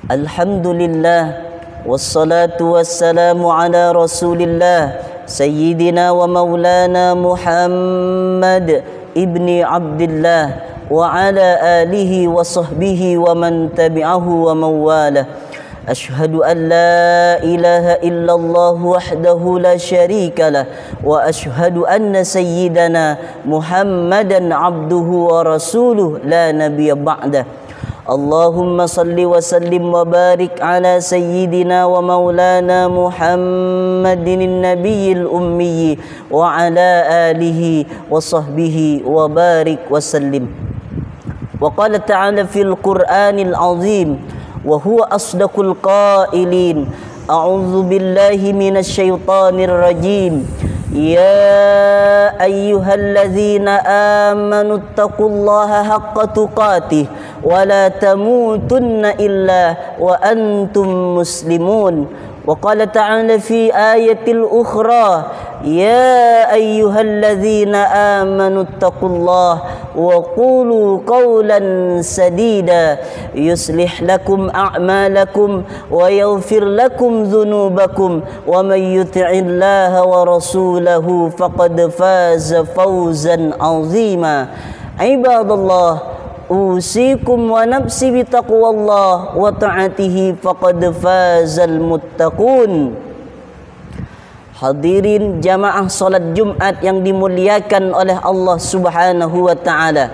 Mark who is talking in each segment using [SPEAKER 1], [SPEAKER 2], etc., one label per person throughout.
[SPEAKER 1] Alhamdulillah, wassalatu wassalamu ala rasulillah Sayyidina wa maulana Muhammad ibni Abdillah wa ala alihi wa sahbihi wa man tabi'ahu wa mawalah. Ashhadu an la ilaha illallah wahdahu la syarika lah wa ashhadu anna sayyidana Muhammadan abduhu wa rasuluh la nabiyya ba'dah. Allahumma salli wa sallim wa barik ala sayyidina wa maulana Muhammadin nabiyil ummi wa ala alihi wa sahbihi wa barik wa sallim. Wa qala ta'ala fil Qur'anil azim wa huwa asdaqul qailin. A'udzu billahi minasy syaithanir rajim. Ya ayyuhalladzina amanu taqullaha haqqa tuqatih wa la tamutunna illa wa antum muslimun. Wa qala ta'ala fi ayatil ukhra ya ayyuhalladzina amanu taqullaha wa qulu qawlan sadida yuslih lakum a'malakum wa yaghfir lakum dhunubakum wa may yuti'illaha wa rasulahu faqad faza fawzan 'azima. Ibadallah, usikum wa nafsi bitaqwallah wa ta'atihi faqad fazal muttaqun. Hadirin jamaah salat Jumat yang dimuliakan oleh Allah Subhanahu wa taala.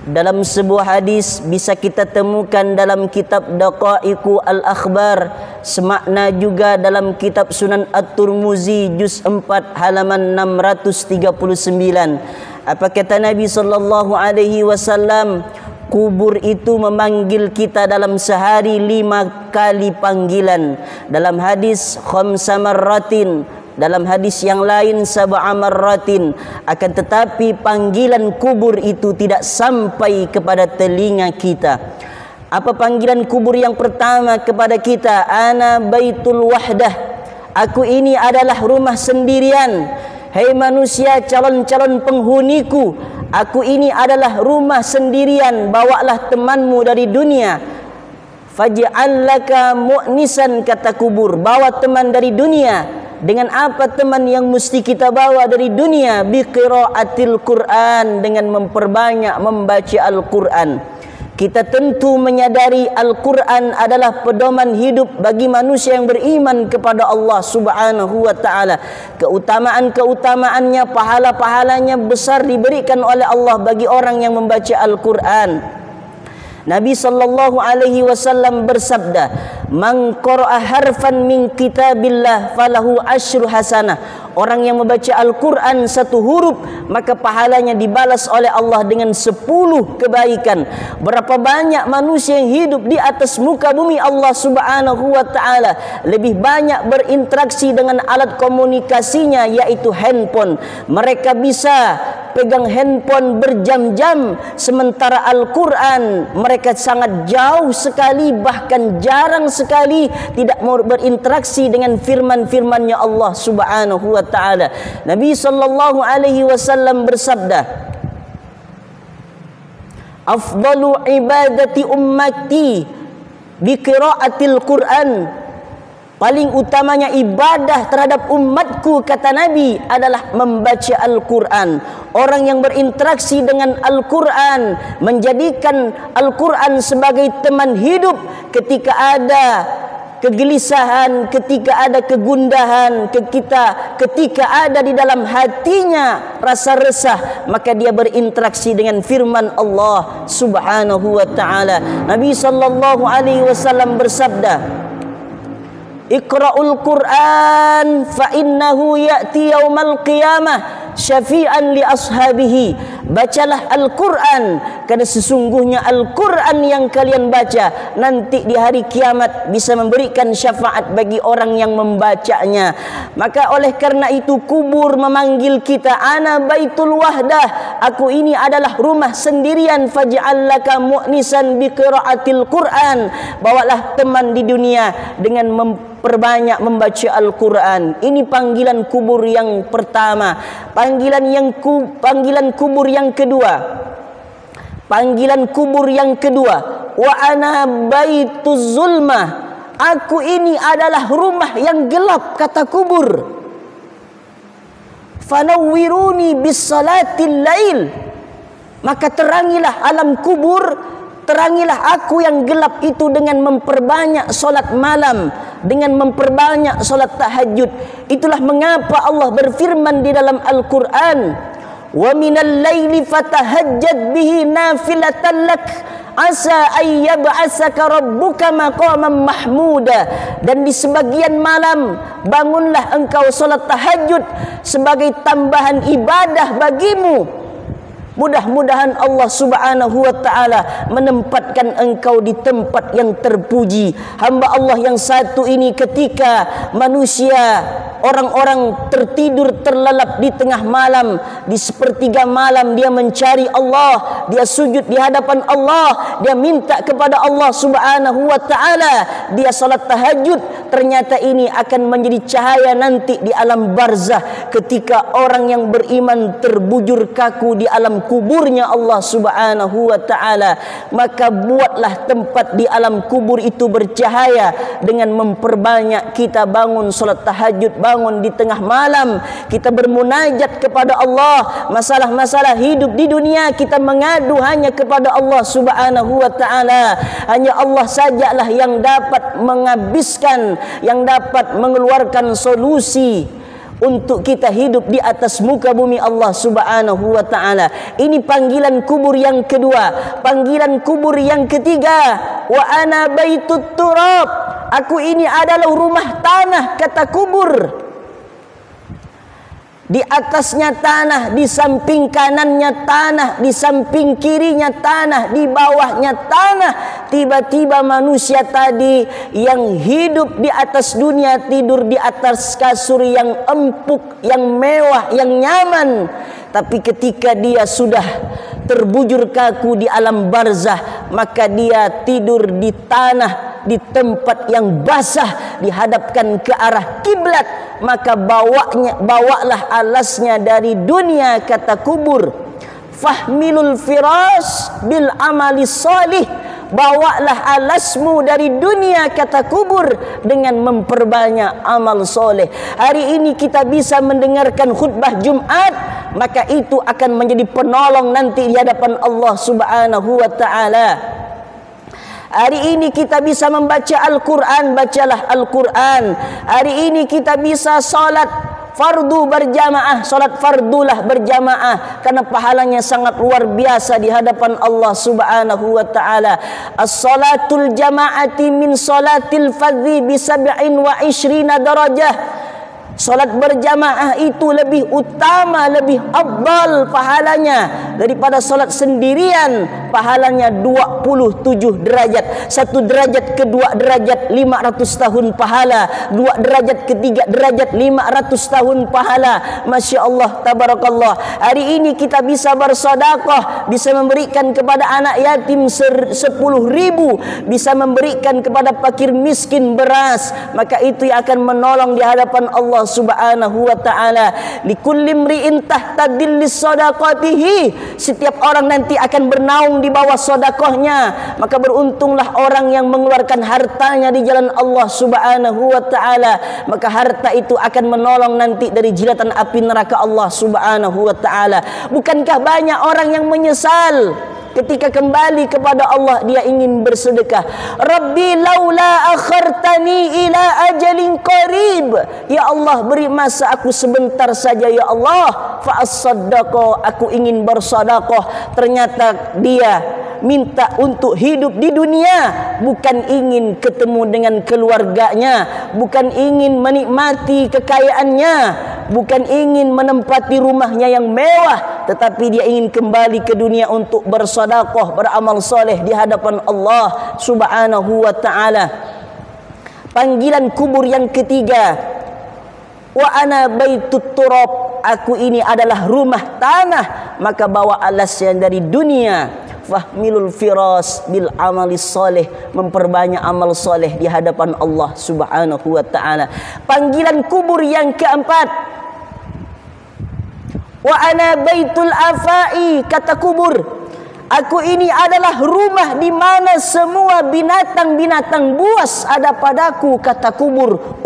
[SPEAKER 1] Dalam sebuah hadis bisa kita temukan dalam kitab Daqaiqu al-Akhbar, semakna juga dalam kitab Sunan At-Tirmizi juz 4 halaman 639. Apa kata Nabi sallallahu alaihi wasallam? Kubur itu memanggil kita dalam sehari 5 kali panggilan. Dalam hadis khamsa marratin, dalam hadis yang lain sab'a marratin. Akan tetapi panggilan kubur itu tidak sampai kepada telinga kita. Apa panggilan kubur yang pertama kepada kita? Ana baitul wahdah. Aku ini adalah rumah sendirian. Hei manusia, calon-calon penghuniku, aku ini adalah rumah sendirian. Bawalah temanmu dari dunia. Faj'al laka mu'nisan, kata kubur. Bawa teman dari dunia. Dengan apa teman yang mesti kita bawa dari dunia? Biqiraatil Qur'an, dengan memperbanyak membaca Al-Quran. Kita tentu menyadari Al-Quran adalah pedoman hidup bagi manusia yang beriman kepada Allah Subhanahu wa ta'ala. Keutamaan-keutamaannya, pahala-pahalanya besar diberikan oleh Allah bagi orang yang membaca Al-Quran. Nabi sallallahu alaihi wasallam bersabda, "Man qara'a harfan min kitabillah falahu asyru hasanah." Orang yang membaca Al-Quran satu huruf, maka pahalanya dibalas oleh Allah dengan 10 kebaikan. Berapa banyak manusia yang hidup di atas muka bumi Allah Subhanahu wa ta'ala lebih banyak berinteraksi dengan alat komunikasinya, yaitu handphone. Mereka bisa pegang handphone berjam-jam, sementara Al-Quran mereka sangat jauh sekali, bahkan jarang sekali tidak mau berinteraksi dengan firman-firmannya Allah Subhanahu wa ta'ala. Nabi sallallahu alaihi wasallam bersabda, afdalu ibadati ummati biqiraatil Quran. Paling utamanya ibadah terhadap umatku, kata Nabi, adalah membaca Al-Quran. Orang yang berinteraksi dengan Al-Quran, menjadikan Al-Quran sebagai teman hidup ketika ada kegelisahan, ketika ada kegundahan, ketika ada di dalam hatinya rasa resah, maka dia berinteraksi dengan firman Allah Subhanahu wa ta'ala. Nabi sallallahu alaihi wasallam bersabda, Iqra'ul Qur'an fa innahu ya'ti yaumal qiyamah syafi'an li ashabihi. Bacalah Al-Quran, karena sesungguhnya Al-Quran yang kalian baca nanti di hari kiamat bisa memberikan syafaat bagi orang yang membacanya. Maka oleh karena itu kubur memanggil kita, ana baitul wahdah, aku ini adalah rumah sendirian. Faj'al laka mu'nisan biqiraatil Qur'an, bawalah teman di dunia dengan memperbanyak membaca Al-Quran. Ini panggilan kubur yang pertama. Panggilan kubur yang kedua, Panggilan kubur yang kedua, wa ana baituz zulmah. Aku ini adalah rumah yang gelap, kata kubur. Fanawwiruni bis salatil lail. Maka terangilah alam kubur, terangilah aku yang gelap itu dengan memperbanyak solat malam, dengan memperbanyak solat tahajud. Itulah mengapa Allah berfirman di dalam Al-Quran, wa minal laili fatahajjad bihi nafilatan lak asa ayyab'asaka rabbuka maqaman mahmuda. Dan di sebagian malam bangunlah engkau solat tahajud sebagai tambahan ibadah bagimu. Mudah-mudahan Allah subhanahu wa ta'ala menempatkan engkau di tempat yang terpuji. Hamba Allah yang satu ini ketika manusia, orang-orang tertidur terlelap di tengah malam, di sepertiga malam dia mencari Allah, dia sujud di hadapan Allah, dia minta kepada Allah subhanahu wa ta'ala, dia salat tahajud. Ternyata ini akan menjadi cahaya nanti di alam barzah ketika orang yang beriman terbujur kaku di alam kuburnya Allah subhanahu wa ta'ala. Maka buatlah tempat di alam kubur itu bercahaya dengan memperbanyak kita bangun solat tahajud, bangun di tengah malam, kita bermunajat kepada Allah. Masalah-masalah hidup di dunia kita mengadu hanya kepada Allah subhanahu wa ta'ala. Hanya Allah sajalah yang dapat menghabiskan, yang dapat mengeluarkan solusi untuk kita hidup di atas muka bumi Allah subhanahu wa ta'ala. Ini panggilan kubur yang kedua. Panggilan kubur yang ketiga, wa ana baitut turab. Aku ini adalah rumah tanah, kata kubur. Di atasnya tanah, di samping kanannya tanah, di samping kirinya tanah, di bawahnya tanah. Tiba-tiba manusia tadi yang hidup di atas dunia tidur di atas kasur yang empuk, yang mewah, yang nyaman. Tapi ketika dia sudah terbujur kaku di alam barzah, maka dia tidur di tanah, di tempat yang basah, dihadapkan ke arah kiblat. Maka bawalah alasnya dari dunia, kata kubur. Fahmilul firas bil amali salih. Bawalah alasmu dari dunia, kata kubur, dengan memperbanyak amal soleh. Hari ini kita bisa mendengarkan khutbah Jumat, maka itu akan menjadi penolong nanti di hadapan Allah subhanahu wa ta'ala. Hari ini kita bisa membaca Al-Quran, bacalah Al-Quran. Hari ini kita bisa salat fardu berjamaah, salat fardulah berjamaah, karena pahalanya sangat luar biasa di hadapan Allah subhanahu wa ta'ala. As-salatul jama'ati min salatil fadhi bi 27 darajah. Salat berjamaah itu lebih utama, lebih afdal pahalanya daripada salat sendirian. Pahalanya 27 derajat. 1 derajat, kedua derajat 500 tahun pahala, 2 derajat, ketiga derajat 500 tahun pahala. Masya Allah, tabarakallah. Hari ini kita bisa bersedekah, bisa memberikan kepada anak yatim 10.000, bisa memberikan kepada fakir miskin beras. Maka itu yang akan menolong di hadapan Allah subhanahu wa ta'ala. Likulli imri'in tahta dhillis sadaqatihi. Setiap orang nanti akan bernaung di bawah sedekahnya. Maka beruntunglah orang yang mengeluarkan hartanya di jalan Allah subhanahu wa ta'ala. Maka harta itu akan menolong nanti dari jilatan api neraka Allah subhanahu wa ta'ala. Bukankah banyak orang yang menyesal ketika kembali kepada Allah, dia ingin bersedekah. Rabbi laula akhartani ila ajalin qarib. Ya Allah, beri masa aku sebentar saja ya Allah. Fa as-saddaqa, aku ingin bersedekah. Ternyata dia minta untuk hidup di dunia, bukan ingin ketemu dengan keluarganya, bukan ingin menikmati kekayaannya, bukan ingin menempati rumahnya yang mewah, tetapi dia ingin kembali ke dunia untuk bersedekah, beramal soleh di hadapan Allah subhanahu wa ta'ala. Panggilan kubur yang ketiga, wa ana baitut turab. Aku ini adalah rumah tanah, maka bawa alasnya dari dunia. Fahmilul firas bil amali salih. Memperbanyak amal soleh di hadapan Allah subhanahu wa ta'ala. Panggilan kubur yang keempat, wa ana baitul afai. Kata kubur, Aku ini adalah rumah di mana semua binatang-binatang buas ada padaku, kata kubur.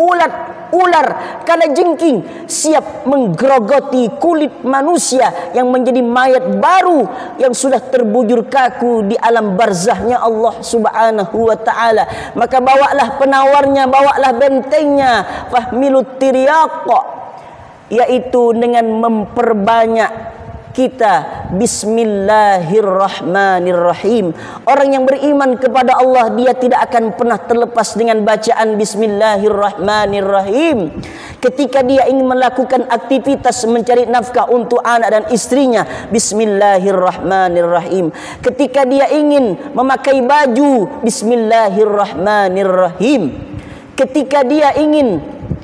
[SPEAKER 1] Ular, kalajengking siap menggerogoti kulit manusia yang menjadi mayat baru yang sudah terbujur kaku di alam barzahnya Allah Subhanahu wa ta'ala. Maka bawalah penawarnya, bawalah bentengnya, fahmilut tiryaq, yaitu dengan memperbanyak kita bismillahirrahmanirrahim. Orang yang beriman kepada Allah, dia tidak akan pernah terlepas dengan bacaan bismillahirrahmanirrahim. Ketika dia ingin melakukan aktivitas mencari nafkah untuk anak dan istrinya, bismillahirrahmanirrahim. Ketika dia ingin memakai baju, bismillahirrahmanirrahim. Ketika dia ingin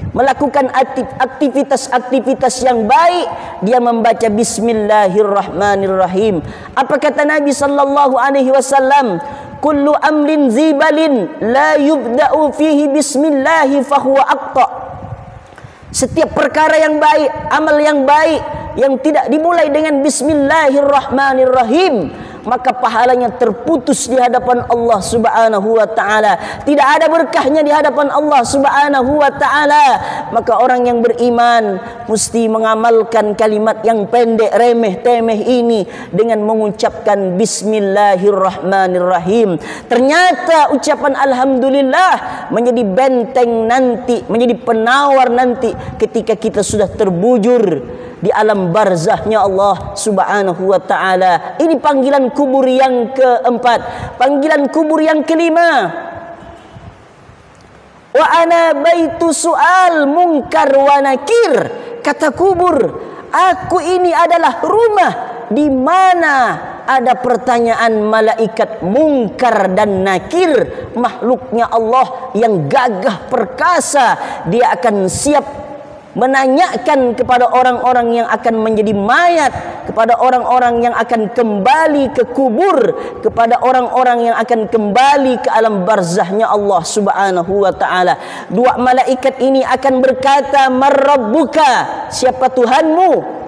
[SPEAKER 1] melakukan aktivitas-aktivitas yang baik, dia membaca bismillahirrahmanirrahim. Apa kata Nabi sallallahu alaihi wasallam? Kullu amrin zibalin la yubda'u fihi bismillah fahuwa aqta. Setiap perkara yang baik, amal yang baik yang tidak dimulai dengan bismillahirrahmanirrahim, maka pahalanya terputus di hadapan Allah Subhanahu wa ta'ala. Tidak ada berkahnya di hadapan Allah Subhanahu wa ta'ala. Maka orang yang beriman mesti mengamalkan kalimat yang pendek, remeh temeh ini dengan mengucapkan bismillahirrahmanirrahim. Ternyata ucapan alhamdulillah menjadi benteng nanti, menjadi penawar nanti ketika kita sudah terbujur di alam barzahnya Allah Subhanahu wa ta'ala. Ini panggilan kubur yang keempat. Panggilan kubur yang kelima, wa ana baitu su'al munkar wa nakir. Kata kubur, aku ini adalah rumah di mana ada pertanyaan malaikat munkar dan nakir, makhluknya Allah yang gagah perkasa. Dia akan siap menanyakan kepada orang-orang yang akan menjadi mayat, kepada orang-orang yang akan kembali ke kubur, kepada orang-orang yang akan kembali ke alam barzahnya Allah Subhanahu wa ta'ala. Dua malaikat ini akan berkata, "Marrabbuka?" Siapa Tuhanmu?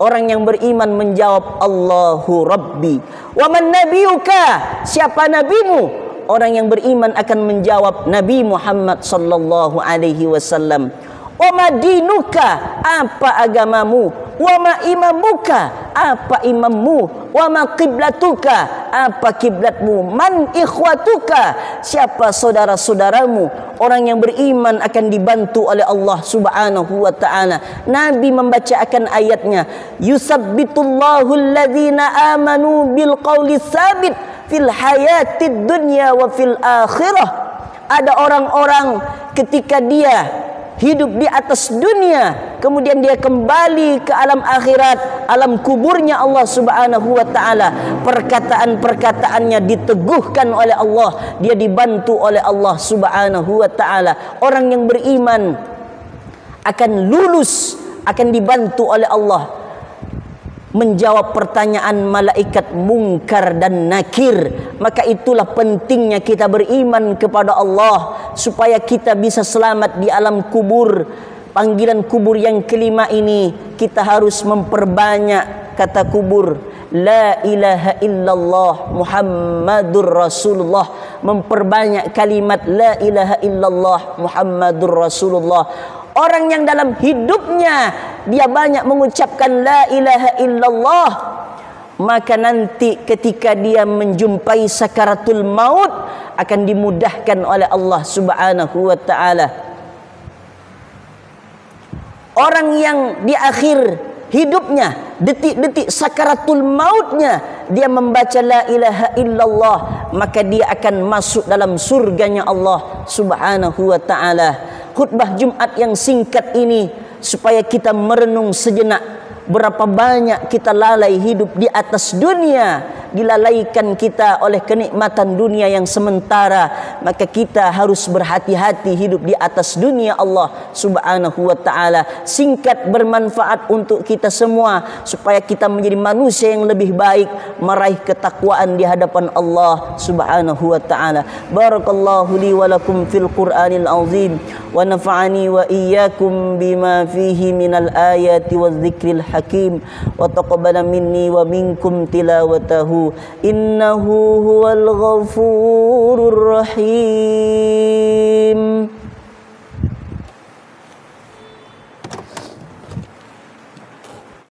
[SPEAKER 1] Orang yang beriman menjawab, "Allahu Rabbi." "Wa man nabiyuka?" Siapa nabimu? Orang yang beriman akan menjawab, Nabi Muhammad sallallahu alaihi wasallam. "Wa ma dinuka?" Apa agamamu? "Wa ma imamuka?" Apa imammu? "Wa ma qiblatuka?" Apa kiblatmu? "Man ikhwatuka?" Siapa saudara-saudaramu? Orang yang beriman akan dibantu oleh Allah Subhanahu wa ta'ala. Nabi membacakan ayatnya, "Yusabbitullahu alladhina amanu bil qawli tsabit fil hayatid dunya wa fil akhirah." Ada orang-orang ketika dia hidup di atas dunia, kemudian dia kembali ke alam akhirat, alam kuburnya Allah Subhanahu wa ta'ala, perkataan-perkataannya diteguhkan oleh Allah, dia dibantu oleh Allah Subhanahu wa ta'ala. Orang yang beriman akan lulus, akan dibantu oleh Allah menjawab pertanyaan malaikat munkar dan nakir. Maka itulah pentingnya kita beriman kepada Allah supaya kita bisa selamat di alam kubur. Panggilan kubur yang kelima ini kita harus memperbanyak kata kubur, la ilaha illallah Muhammadur Rasulullah. Memperbanyak kalimat la ilaha illallah Muhammadur Rasulullah. Orang yang dalam hidupnya dia banyak mengucapkan la ilaha illallah, maka nanti ketika dia menjumpai sakaratul maut akan dimudahkan oleh Allah Subhanahu wa ta'ala. Orang yang di akhir hidupnya, detik-detik sakaratul mautnya, dia membaca la ilaha illallah, maka dia akan masuk dalam surganya Allah Subhanahu wa ta'ala. Khutbah Jumat yang singkat ini supaya kita merenung sejenak berapa banyak kita lalai hidup di atas dunia, dilalaikan kita oleh kenikmatan dunia yang sementara. Maka kita harus berhati-hati hidup di atas dunia Allah Subhanahu wa ta'ala. Singkat, bermanfaat untuk kita semua supaya kita menjadi manusia yang lebih baik, meraih ketakwaan di hadapan Allah Subhanahu wa ta'ala. Barakallahu li wa lakum fil Qur'anil azim wa nafa'ani wa iyyakum bima fihi minal ayati wa dzikril الحكيم وتقبل مني ومنكم تلاوته إنه هو الغفور الرحيم